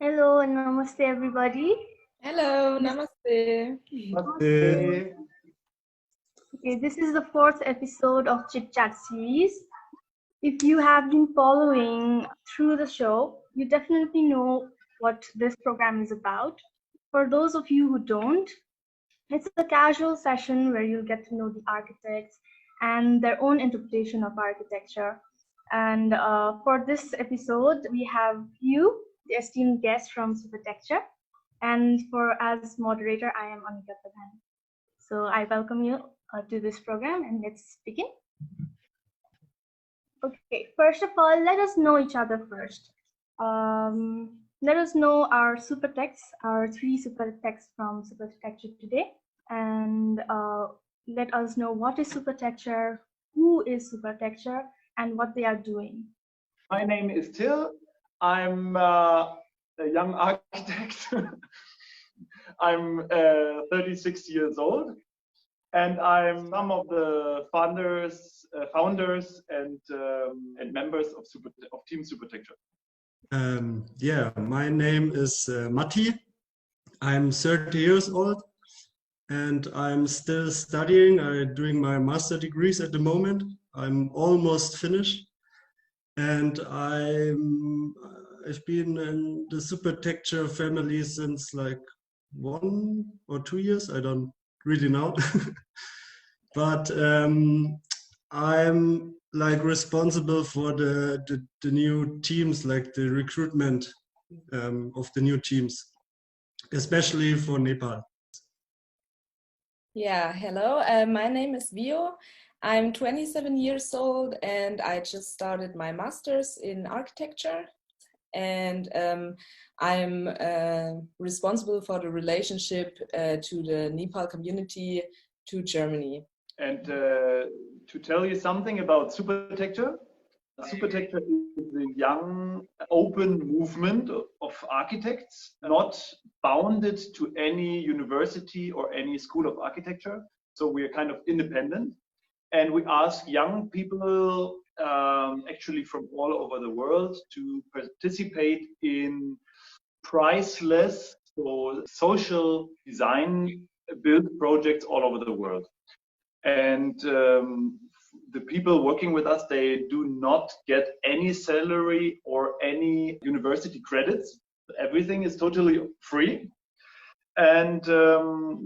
Hello and namaste everybody. Hello, namaste. Namaste. Okay, this is the fourth episode of Chit Chat series. If you have been following through the show, you definitely know what this program is about. For those of you who don't, it's a casual session where you'll get to know the architects and their own interpretation of architecture. And for this episode, we have you, the esteemed guest from Supertexture. And for as moderator, I am Anika Pradhan. So I welcome you to this program and let's begin. Okay, first of all, let us know each other first. Let us know our super texts, our three super texts from Supertexture today, and let us know what is Supertexture, who is Supertexture, and what they are doing. My name is Till. I'm a young architect. I'm 36 years old, and I'm some of the founders and members of Team Supertexture. My name is Matti. I'm 30 years old and I'm still studying. I'm doing my master degrees at the moment. I'm almost finished. And I've been in the Supertexture family since like 1 or 2 years. I don't really know. But I'm like responsible for the new teams, like the recruitment of the new teams, especially for Nepal. Yeah, hello. My name is Vio. I'm 27 years old and I just started my master's in architecture. And I'm responsible for the relationship to the Nepal community to Germany. And to tell you something about Supertexture, Supertexture is a young, open movement of architects, not bounded to any university or any school of architecture. So we are kind of independent. And we ask young people, actually from all over the world, to participate in priceless or social design build projects all over the world. And the people working with us, they do not get any salary or any university credits. Everything is totally free. And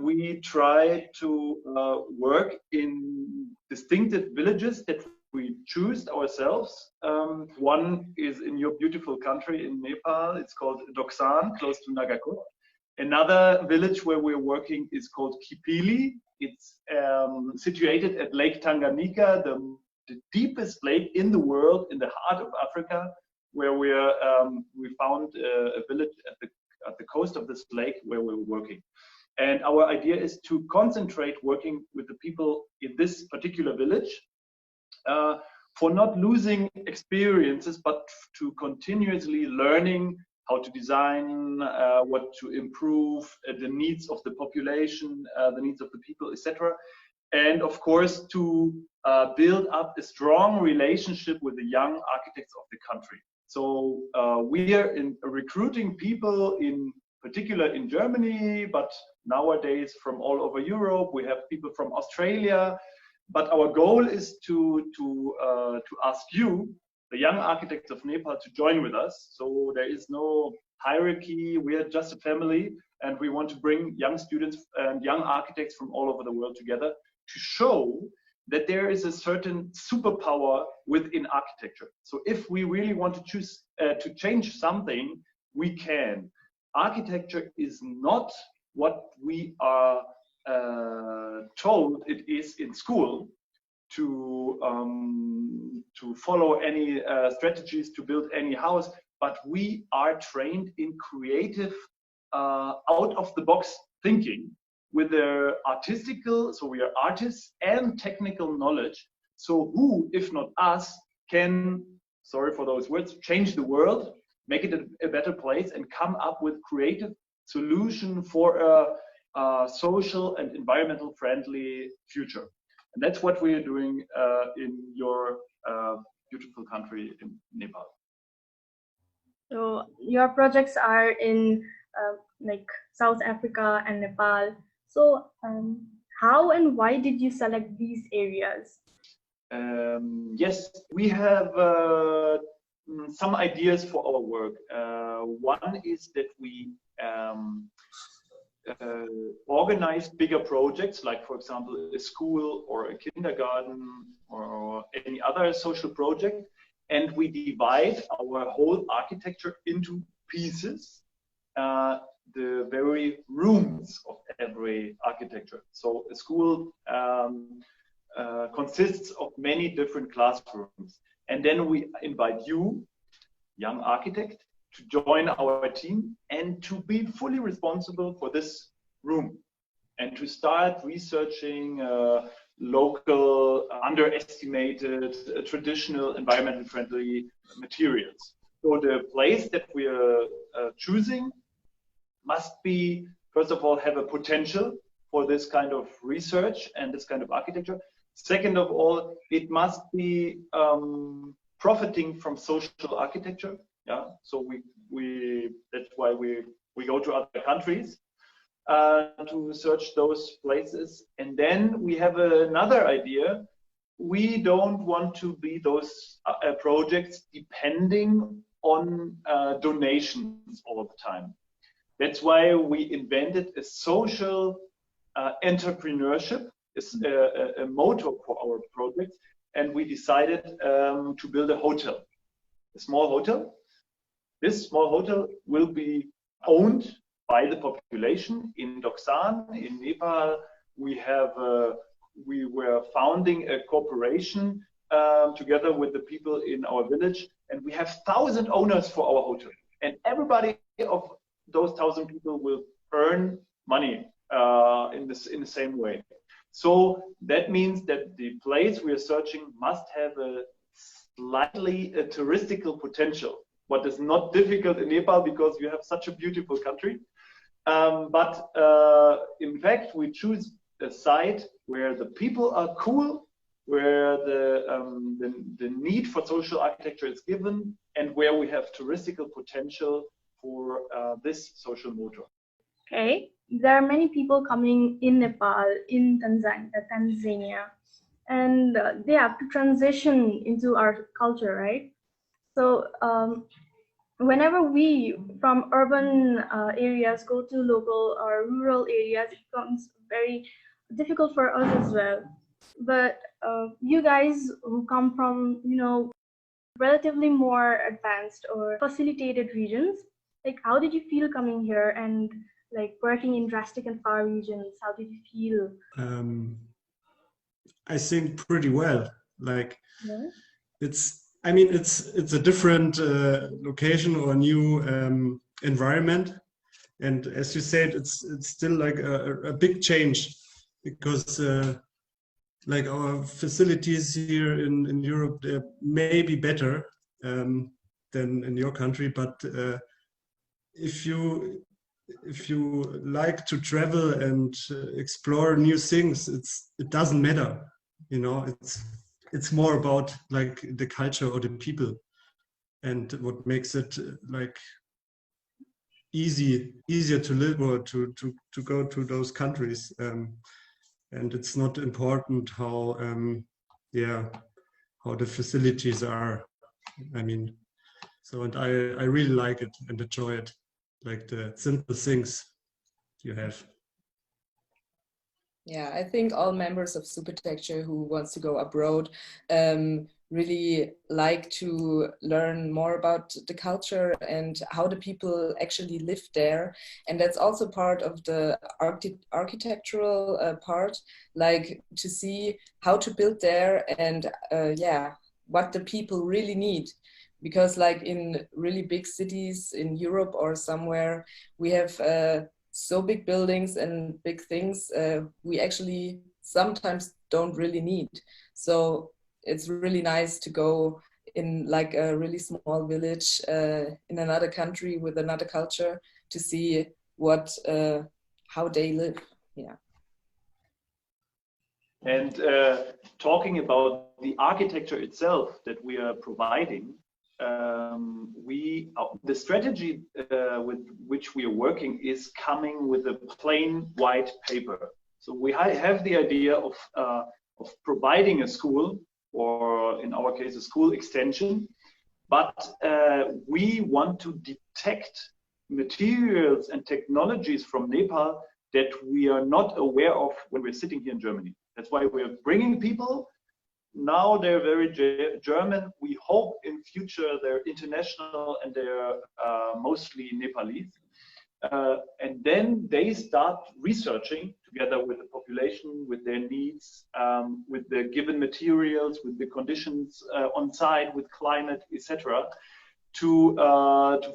we try to work in distinctive villages that we choose ourselves. One is in your beautiful country in Nepal. It's called Doksan, close to Nagakot. Another village where we're working is called Kipili. It's situated at Lake Tanganyika, the deepest lake in the world, in the heart of Africa, where we found a village at the coast of this lake where we're working. And our idea is to concentrate working with the people in this particular village for not losing experiences, but to continuously learning how to design, what to improve, the needs of the population, the needs of the people, etc. And of course, to build up a strong relationship with the young architects of the country. So we are recruiting people in particular in Germany, but nowadays from all over Europe. We have people from Australia. But our goal is to ask you, the young architects of Nepal, to join with us. So there is no hierarchy. We are just a family, and we want to bring young students and young architects from all over the world together to show that there is a certain superpower within architecture. So if we really want to choose to change something, we can. Architecture is not what we are told it is in school, to follow any strategies to build any house, but we are trained in creative, out of the box thinking with their artistical, so we are artists, and technical knowledge. So who, if not us, can, sorry for those words, change the world, make it a better place, and come up with creative solution for a social and environmental friendly future. And that's what we are doing in your beautiful country in Nepal. So your projects are in like South Africa and Nepal. So how and why did you select these areas? Yes, we have some ideas for our work. One is that we organize bigger projects, like, for example, a school or a kindergarten or any other social project, and we divide our whole architecture into pieces, the very rooms of every architecture. So a school consists of many different classrooms. And then we invite you, young architect, to join our team and to be fully responsible for this room and to start researching local, underestimated, traditional, environmentally friendly materials. So the place that we are choosing must be, first of all, have a potential for this kind of research and this kind of architecture. Second of all, it must be profiting from social architecture. Yeah, so we that's why we go to other countries to search those places. And then we have another idea. We don't want to be those projects depending on donations all the time. That's why we invented a social entrepreneurship. Is a motto for our project, and we decided to build a hotel, a small hotel. This small hotel will be owned by the population in Doksan, in Nepal. We were founding a corporation together with the people in our village, and we have 1,000 owners for our hotel, and everybody of those 1,000 people will earn money in the same way. So that means that the place we are searching must have a slightly touristical potential, what is not difficult in Nepal because you have such a beautiful country. But in fact, we choose a site where the people are cool, where the need for social architecture is given, and where we have touristical potential for this social motor. Okay, there are many people coming in Nepal, in Tanzania, and they have to transition into our culture, right? So whenever we from urban areas go to local or rural areas, it becomes very difficult for us as well. But you guys who come from, relatively more advanced or facilitated regions, like how did you feel coming here and like working in drastic and far regions? How did you feel? I think pretty well. Like Yeah. it's a different location or new environment, and as you said, it's still like a big change because like our facilities here in Europe, they're maybe better than in your country, but if you like to travel and explore new things, it doesn't matter, it's more about like the culture or the people and what makes it like easier to live or to go to those countries. And it's not important how how the facilities are. I mean, so, and I really like it and enjoy it, like the simple things you have. Yeah, I think all members of Supertecture who wants to go abroad really like to learn more about the culture and how the people actually live there. And that's also part of the architectural part, like to see how to build there and what the people really need. Because like in really big cities in Europe or somewhere, we have so big buildings and big things we actually sometimes don't really need. So it's really nice to go in like a really small village in another country with another culture to see how they live. Yeah. And talking about the architecture itself that we are providing, the strategy with which we are working is coming with a plain white paper. So we have the idea of providing a school, or in our case, a school extension, but we want to detect materials and technologies from Nepal that we are not aware of when we're sitting here in Germany. That's why we're bringing people. Now they're very German. We hope in future they're international and they're mostly Nepalese. And then they start researching together with the population, with their needs, with the given materials, with the conditions on site, with climate, etc., to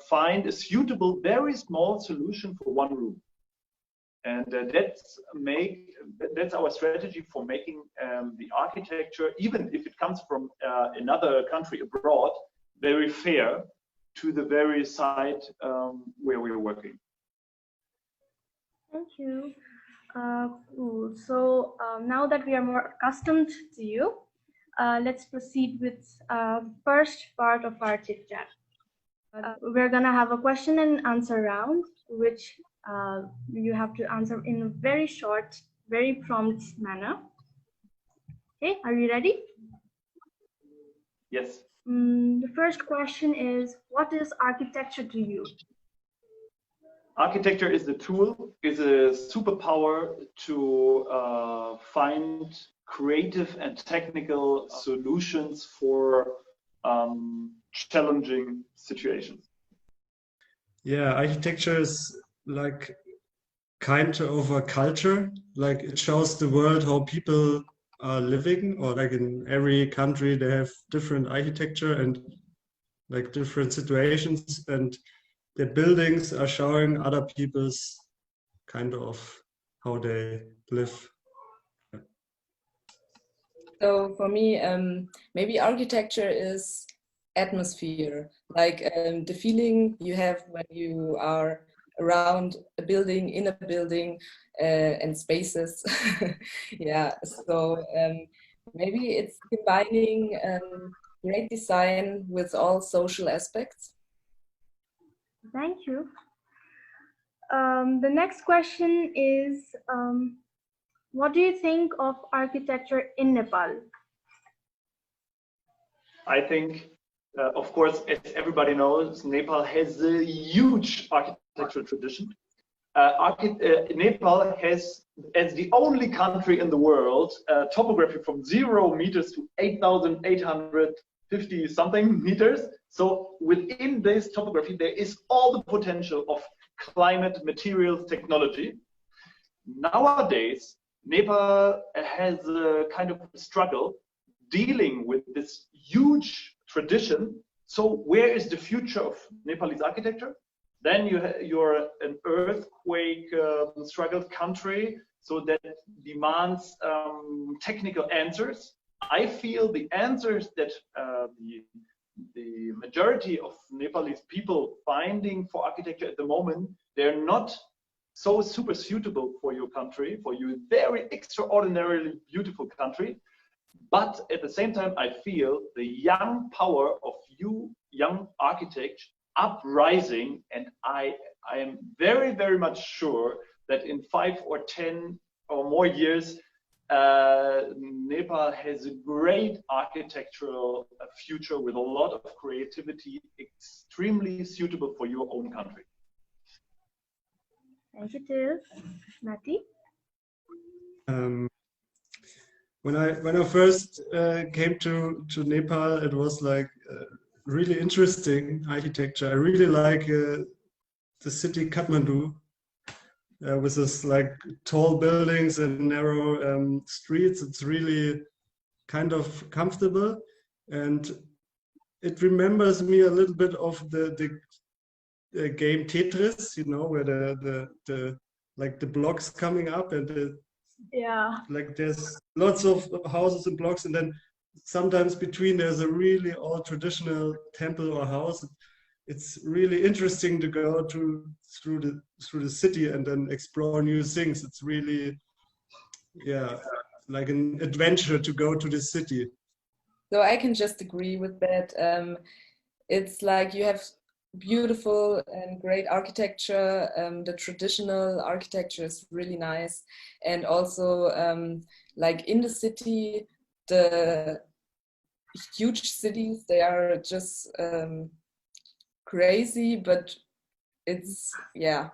find a suitable, very small solution for one room. And that's our strategy for making the architecture, even if it comes from another country abroad, very fair to the very site where we're working. Thank you. Cool. So now that we are more accustomed to you, let's proceed with first part of our chit chat. We're gonna have a question and answer round, which you have to answer in a very short, very prompt manner. Okay, are you ready? Yes. The first question is, what is architecture to you? Architecture is the tool, is a superpower to find creative and technical solutions for challenging situations. Yeah, architecture is like kind of a culture. Like it shows the world how people are living, or like in every country they have different architecture and like different situations, and the buildings are showing other people's kind of how they live. So for me, maybe architecture is atmosphere, like the feeling you have when you are around a building, in a building, and spaces. Yeah, so maybe it's combining great design with all social aspects. Thank you. The next question is, what do you think of architecture in Nepal? I think, of course, as everybody knows, Nepal has a huge architectural tradition. Nepal has, as the only country in the world, topography from 0 meters to 8,850 something meters. So within this topography, there is all the potential of climate, materials, technology. Nowadays, Nepal has a kind of struggle dealing with this huge tradition. So where is the future of Nepalese architecture? Then you're an earthquake struggled country, so that demands technical answers. I feel the answers that the majority of Nepalese people finding for architecture at the moment, they're not so super suitable for your country, for your very extraordinarily beautiful country. But at the same time, I feel the young power of you young architects uprising, and I am very, very much sure that in 5 or 10 or more years, Nepal has a great architectural future with a lot of creativity, extremely suitable for your own country. Thank you, Till. Nati? When I first came to Nepal, it was like really interesting architecture. I really like the city Kathmandu with this like tall buildings and narrow streets. It's really kind of comfortable, and it remembers me a little bit of the game Tetris, you know, where the like the blocks coming up and Yeah. like there's lots of houses and blocks, and then sometimes between there's a really old traditional temple or house. It's really interesting to go through the city and then explore new things. It's really, yeah, like an adventure to go to the city. So I can just agree with that. it's like you have beautiful and great architecture. The traditional architecture is really nice, and also like in the city, the huge cities, they are just crazy, but it's, yeah,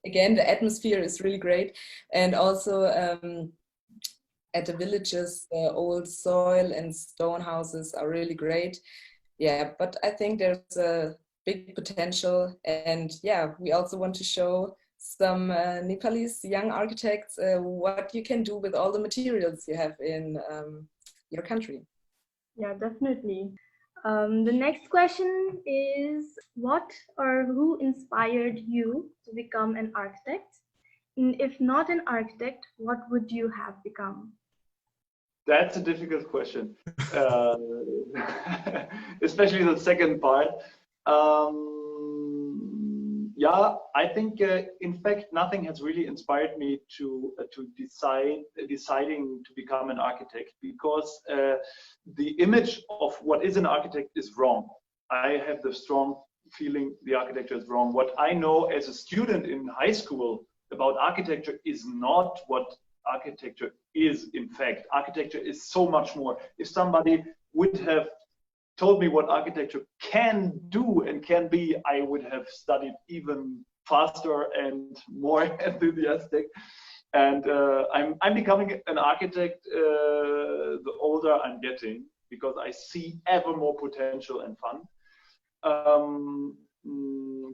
again, the atmosphere is really great. And also at the villages, the old soil and stone houses are really great. Yeah, but I think there's a big potential, and yeah, we also want to show some Nepalese young architects what you can do with all the materials you have in your country. Yeah, definitely. The next question is, what or who inspired you to become an architect? And if not an architect, what would you have become? That's a difficult question, especially the second part. Yeah, I think in fact nothing has really inspired me to deciding to become an architect, because the image of what is an architect is wrong. I have the strong feeling the architecture is wrong. What I know as a student in high school about architecture is not what architecture is. In fact, architecture is so much more. If somebody would have told me what architecture can do and can be, I would have studied even faster and more enthusiastic. And I'm becoming an architect the older I'm getting, because I see ever more potential and fun.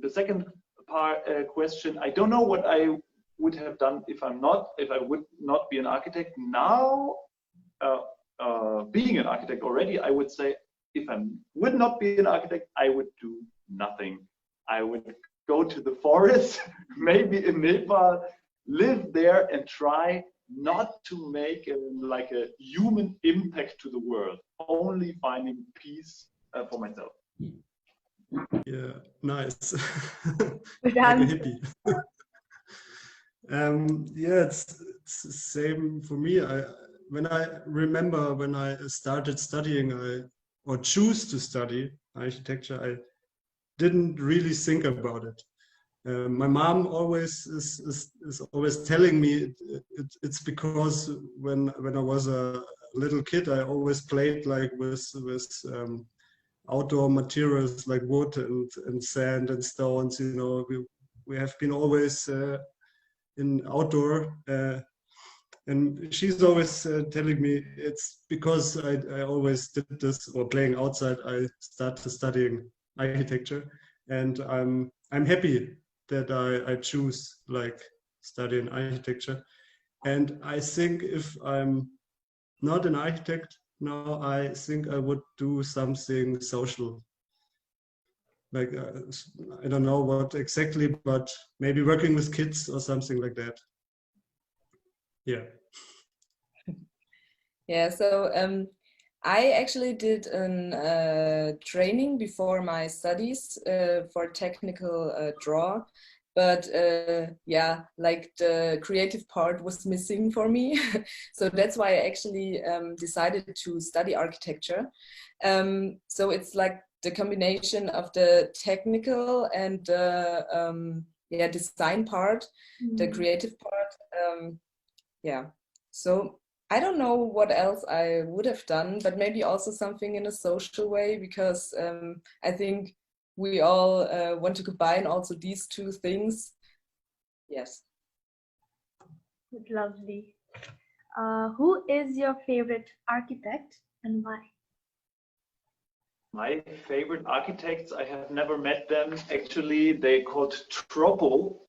The second part question, I don't know what I would have done if I would not be an architect. Now, being an architect already, I would say, if I would not be an architect, I would do nothing. I would go to the forest, maybe in Nepal, live there and try not to make like a human impact to the world, only finding peace for myself. Yeah, nice. Good Like a answer. hippie. Yeah, it's the same for me. When I remember when I started studying, or choose to study architecture, I didn't really think about it. My mom always is always telling me it's because when I was a little kid, I always played like with outdoor materials like wood and sand and stones. You know, we have been always in outdoor. And she's always telling me it's because I always did this, or playing outside, I started studying architecture, and I'm happy that I choose like studying architecture. And I think if I'm not an architect now, I think I would do something social. Like I don't know what exactly, but maybe working with kids or something like that. Yeah. Yeah, so I actually did a training before my studies for technical draw, but yeah, like the creative part was missing for me. So that's why I actually decided to study architecture. So it's like the combination of the technical and the yeah, design part, the creative part. Yeah, so I don't know what else I would have done, but maybe also something in a social way, because I think we all want to combine also these two things. Yes. Lovely. Who is your favorite architect and why? My favorite architects, I have never met them. Actually, they're called Tropo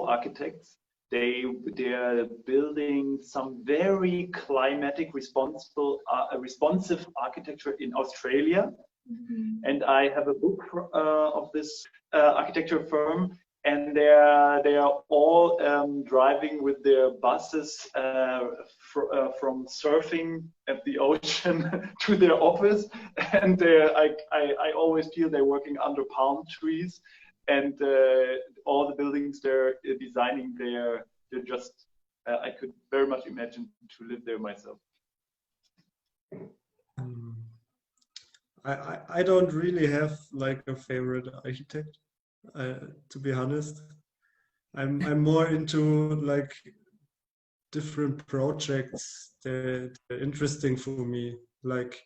architects. They're building some very climatic responsive architecture in Australia. And I have a book of this architecture firm, and they are all driving with their buses from surfing at the ocean to their office, and I always feel they're working under palm trees, and all the buildings they're designing there, they're just I could very much imagine to live there myself. I don't really have like a favorite architect, to be honest. I'm more into like different projects. They're interesting for me. Like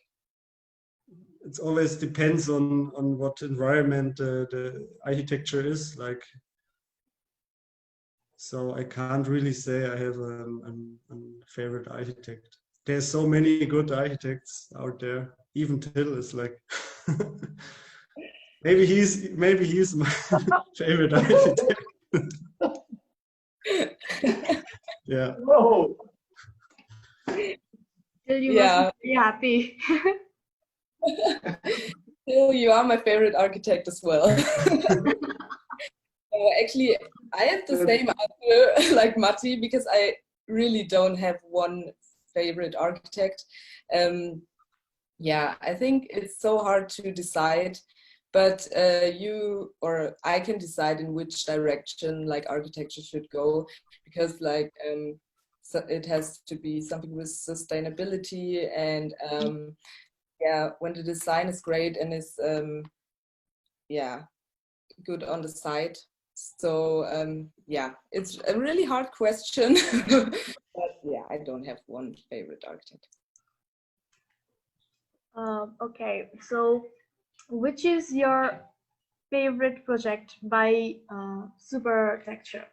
it always depends on what environment the architecture is like. So I can't really say I have a favorite architect. There's so many good architects out there. Even Till is like maybe he's my favorite architect. Yeah. Whoa. Till you Yeah. must be happy. Still, you are my favorite architect as well. Actually, I have the same answer like Matti because I really don't have one favorite architect. Yeah, I think it's so hard to decide, but you or I can decide in which direction like architecture should go because like so it has to be something with sustainability and yeah, when the design is great and is yeah good on the site. So yeah, it's a really hard question, but yeah, I don't have one favorite architect. Okay, so which is your favorite project by Supertecture?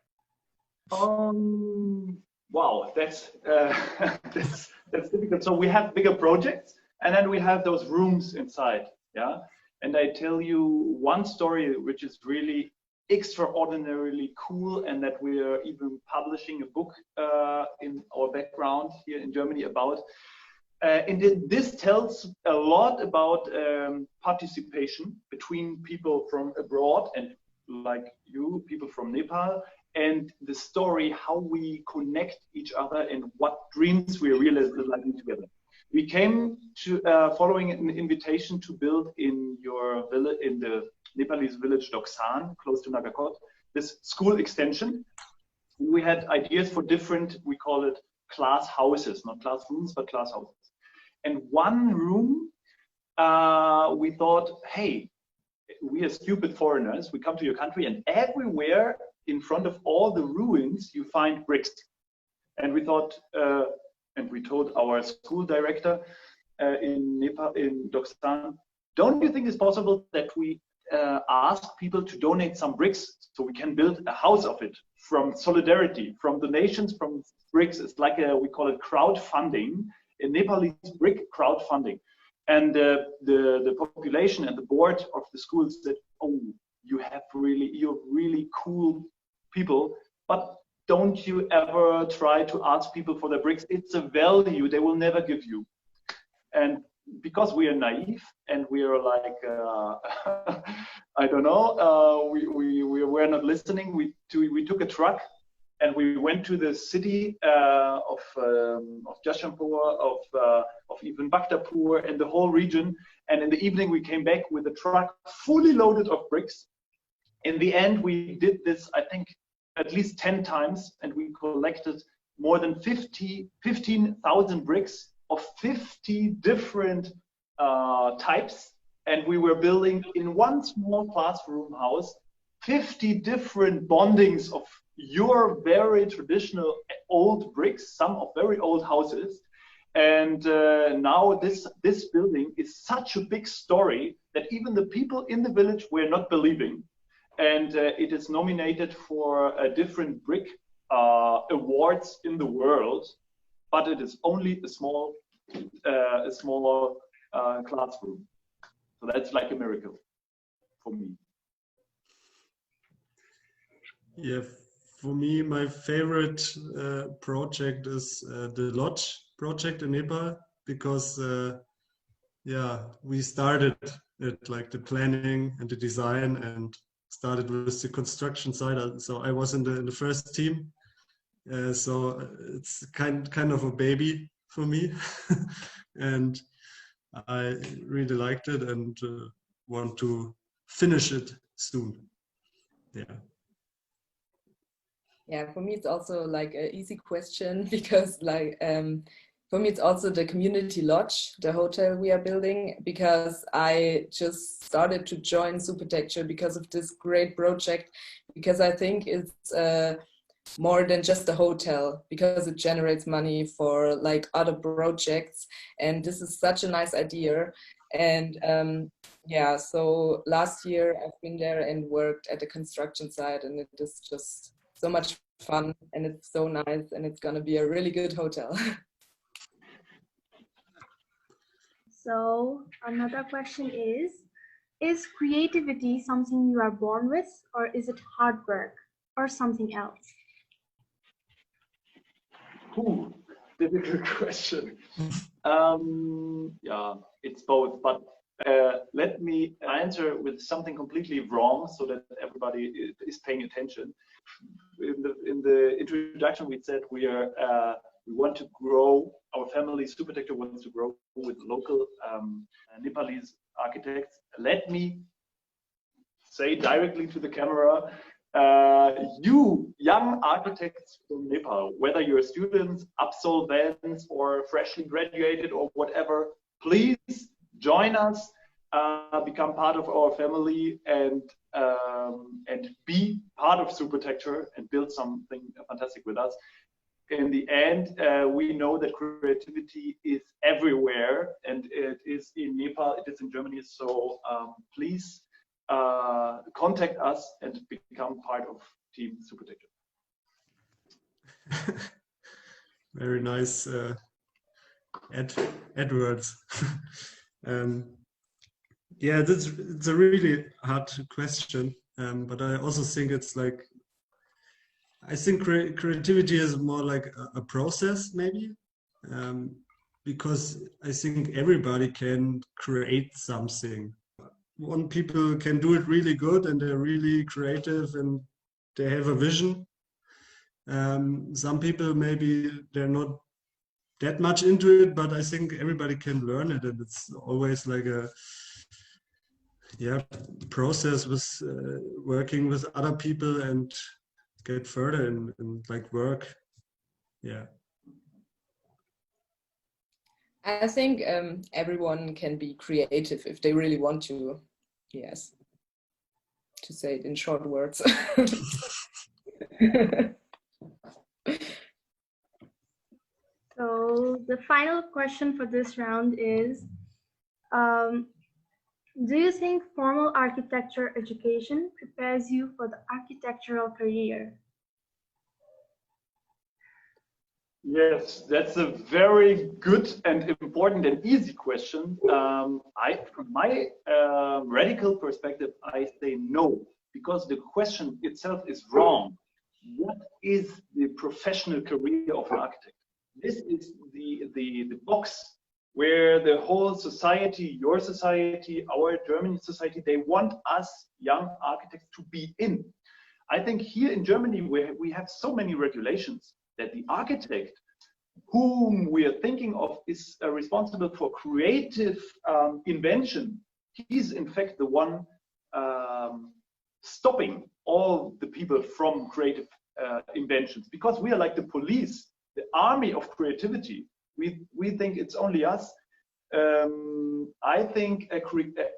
Wow, that's that's difficult. So we have bigger projects, and then we have those rooms inside. Yeah, and I tell you one story which is really extraordinarily cool, and that we are even publishing a book in our background here in Germany about. This tells a lot about participation between people from abroad and like you, people from Nepal, and the story how we connect each other and what dreams we are realizing together. We came to following an invitation to build in your village, in the Nepalese village Doksan, close to Nagakot, this school extension. We had ideas for different, we call it class houses, not classrooms, but class houses. And one room, we thought, hey, we are stupid foreigners. We come to your country, and everywhere in front of all the ruins, you find bricks. And we thought, and we told our school director in Nepal, in Doksan, don't you think it's possible that we ask people to donate some bricks so we can build a house of it from solidarity, from donations, from bricks? It's like we call it crowdfunding. In Nepalese brick crowdfunding, and the population and the board of the school said, "Oh, you're really cool people, but don't you ever try to ask people for their bricks? It's a value they will never give you." And because we are naive and we are like, I don't know, we were not listening. We took a truck. And we went to the city of Jashampur, of even Bhaktapur, and the whole region. And in the evening, we came back with a truck fully loaded of bricks. In the end, we did this, I think, at least 10 times, and we collected more than 15,000 bricks of 50 different types. And we were building in one small classroom house 50 different bondings of your very traditional old bricks, some of very old houses. And now this building is such a big story that even the people in the village were not believing. And it is nominated for different brick awards in the world, but it is only a smaller classroom. So that's like a miracle for me. Yeah, for me, my favorite project is the lodge project in Nepal because, yeah, we started it like the planning and the design and started with the construction side. So I was in the first team, so it's kind of a baby for me, and I really liked it and want to finish it soon. Yeah. Yeah, for me it's also like an easy question because like For me, it's also the community lodge, the hotel we are building, because I just started to join Supertecture because of this great project, because I think it's more than just a hotel, because it generates money for like other projects, and this is such a nice idea. And yeah, so last year I've been there and worked at the construction site, and it is just so much fun, and it's so nice, and it's gonna be a really good hotel. So another question is creativity something you are born with, or is it hard work or something else? Ooh, difficult question. Yeah, it's both, but let me answer with something completely wrong so that everybody is paying attention. In the introduction, we said we want to grow. Our family, Supertecture, wants to grow with local Nepalese architects. Let me say directly to the camera, you young architects from Nepal, whether you're students, absolvents, or freshly graduated or whatever, please join us, become part of our family, and be part of Supertecture and build something fantastic with us. In the end, we know that creativity is everywhere, and it is in Nepal, it is in Germany. So please contact us and become part of Team Supertecture. Very nice, Edwards. Yeah, it's a really hard question, but I also think it's like, I think creativity is more like a process, maybe, because I think everybody can create something. One people can do it really good and they're really creative and they have a vision. Some people maybe they're not that much into it, but I think everybody can learn it, and it's always like a process with working with other people and get further and like work. Yeah. I think everyone can be creative if they really want to. Yes. To say it in short words. So the final question for this round is, do you think formal architecture education prepares you for the architectural career? Yes, that's a very good and important and easy question. From my radical perspective, I say no, because the question itself is wrong. What is the professional career of an architect? This is the box where the whole society, your society, our German society, they want us young architects to be in. I think here in Germany, where we have so many regulations, that the architect whom we are thinking of is responsible for creative invention. He's in fact the one stopping all the people from creative inventions, because we are like the police, the army of creativity. We think it's only us. I think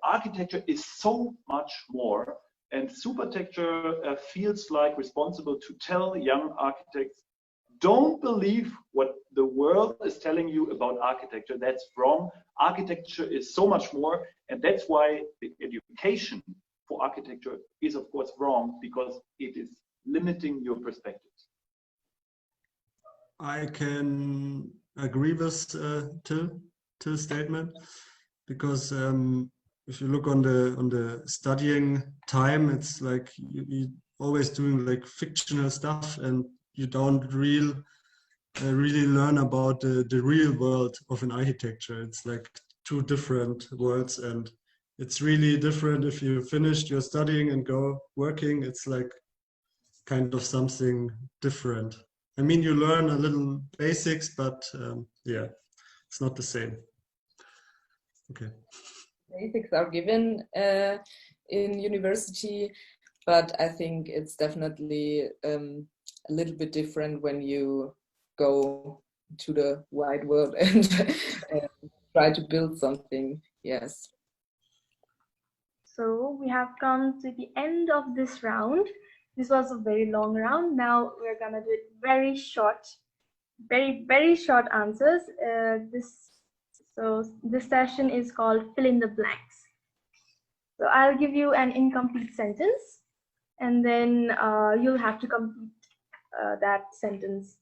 architecture is so much more, and Supertecture feels like responsible to tell young architects, don't believe what the world is telling you about architecture. That's wrong. Architecture is so much more, and that's why the education for architecture is of course wrong, because it is limiting your perspectives. I can agree with Till's statement, because if you look on the studying time, it's like you always doing like fictional stuff, and you don't really learn about the real world of an architecture. It's like two different worlds, and it's really different if you finished your studying and go working. It's like kind of something different. I mean, you learn a little basics, but yeah, it's not the same. Okay. Basics are given in university, but I think it's definitely a little bit different when you go to the wide world and try to build something. Yes. So we have come to the end of this round. This was a very long round. Now we're gonna do it very short, very short answers. This session is called fill in the blanks. So I'll give you an incomplete sentence, and then you'll have to complete that sentence.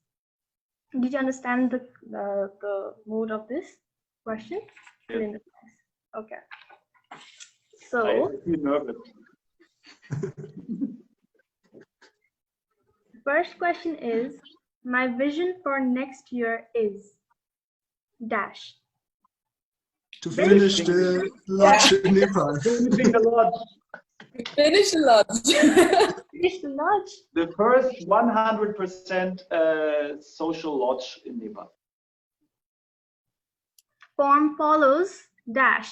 Did you understand the mode of this question? Fill in the blanks. Okay. So I feel nervous. first question is, my vision for next year is dash. To finish the lodge in Nepal. Finishing the lodge. Finish a lot. Finish the lodge. The first 100% social lodge in Nepal. Form follows dash.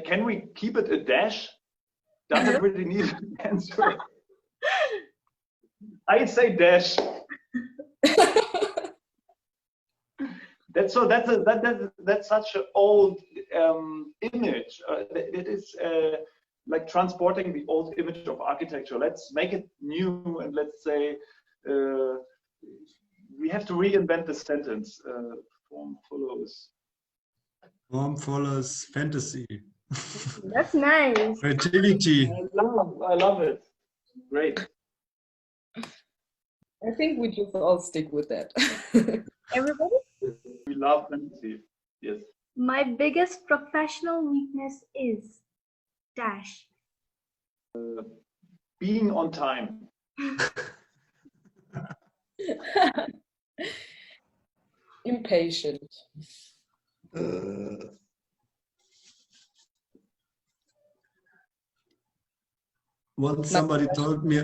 Can we keep it a dash? Doesn't really need an answer. I say dash. That's such an old image. It is like transporting the old image of architecture. Let's make it new, and let's say we have to reinvent the sentence. Form follows. Form follows fantasy. That's nice. Creativity. I love it. Great. I think we just all stick with that. Everybody? We love fantasy. Yes. My biggest professional weakness is dash. Being on time. Impatient. Once somebody told me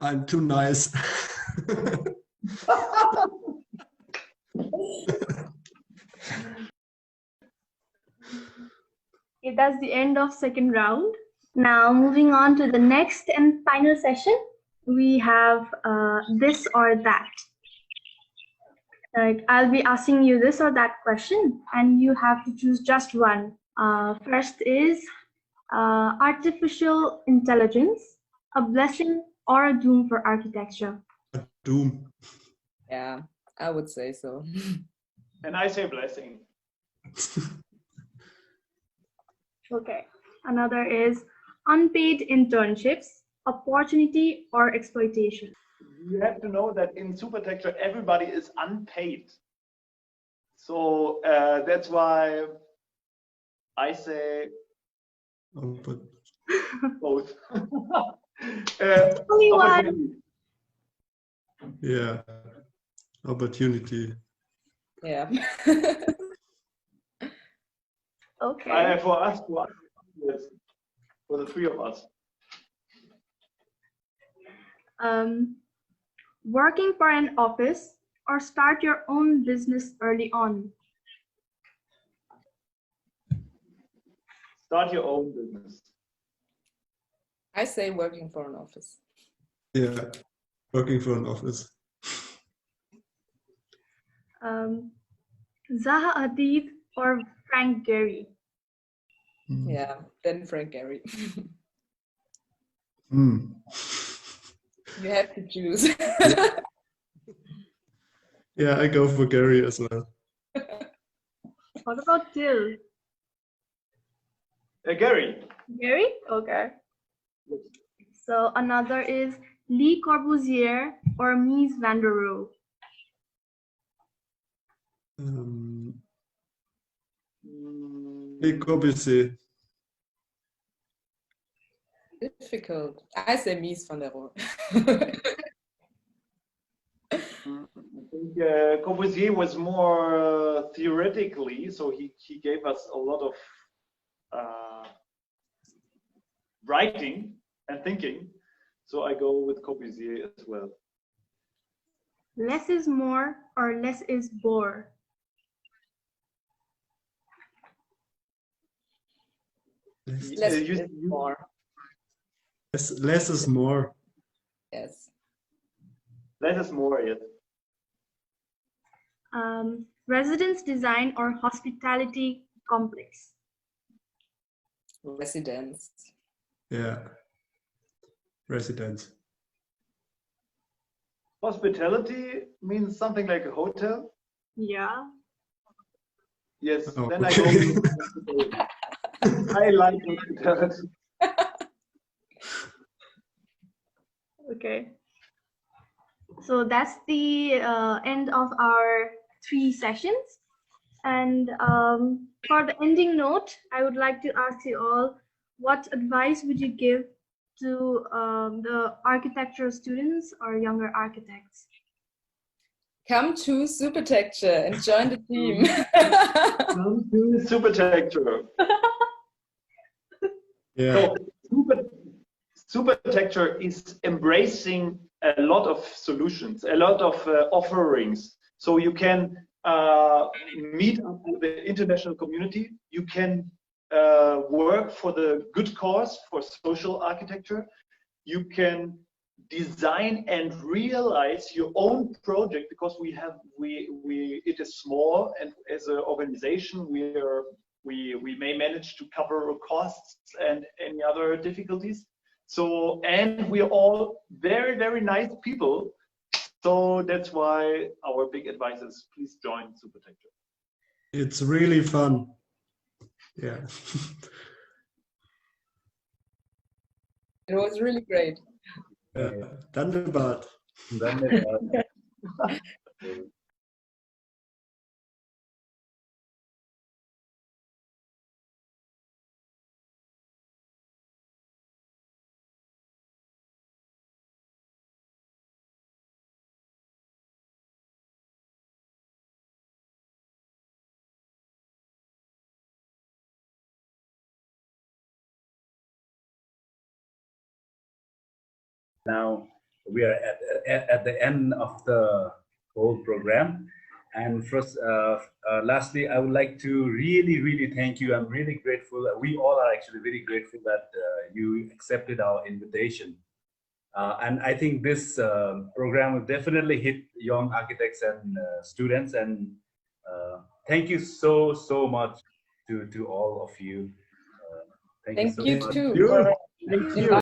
I'm too nice. Okay, that's the end of second round. Now moving on to the next and final session, we have this or that. Like, I'll be asking you this or that question, and you have to choose just one. First is artificial intelligence, a blessing or a doom for architecture? A doom. Yeah, I would say so. And I say blessing. Okay. Another is unpaid internships, opportunity or exploitation? You have to know that in Supertecture, everybody is unpaid. So that's why I say But both. Only one. yeah, opportunity. Yeah. Okay. For us, yes, for the three of us. Working for an office or start your own business early on? Start your own business. I say working for an office. Yeah, working for an office. Zaha Hadid or Frank Gehry? Yeah, then Frank Gehry. You have to choose. Yeah, I go for Gary as well. What about Till? Gary. Gary? Okay. So another is Le Corbusier or Mies van der Rohe? Le Corbusier. Difficult. I say Mies van der Rohe. I think Corbusier was more theoretically, so he gave us a lot of writing and thinking. So I go with Corbusier as well. Less is more or less is bore? Less you- is more. Less is more. Yes. Less is more, yes. Residence design or hospitality complex? Residence. Yeah. Residence. Hospitality means something like a hotel. Yeah. Yes, Oh, then I okay. go with hospitality. I like hospitality. Okay. So that's the end of our 3 sessions. And for the ending note, I would like to ask you all, what advice would you give to the architecture students or younger architects? Come to Supertecture and join the team. Come to Supertecture. Yeah. So Supertecture is embracing a lot of solutions, a lot of offerings. So you can meet up with the international community. You can work for the good cause for social architecture. You can design and realize your own project, because it is small, and as an organization we may manage to cover costs and any other difficulties. So, and we are all very, very nice people. So that's why our big advice is, please join Supertecture. It's really fun. Yeah. It was really great. Thunderbird. Now we are at the end of the whole program. And first, lastly, I would like to really thank you. I'm really grateful. We all are actually very grateful that you accepted our invitation. And I think this program will definitely hit young architects and students. And thank you so much to all of you. Thank you Thank so you much. too You. for Thank you. inviting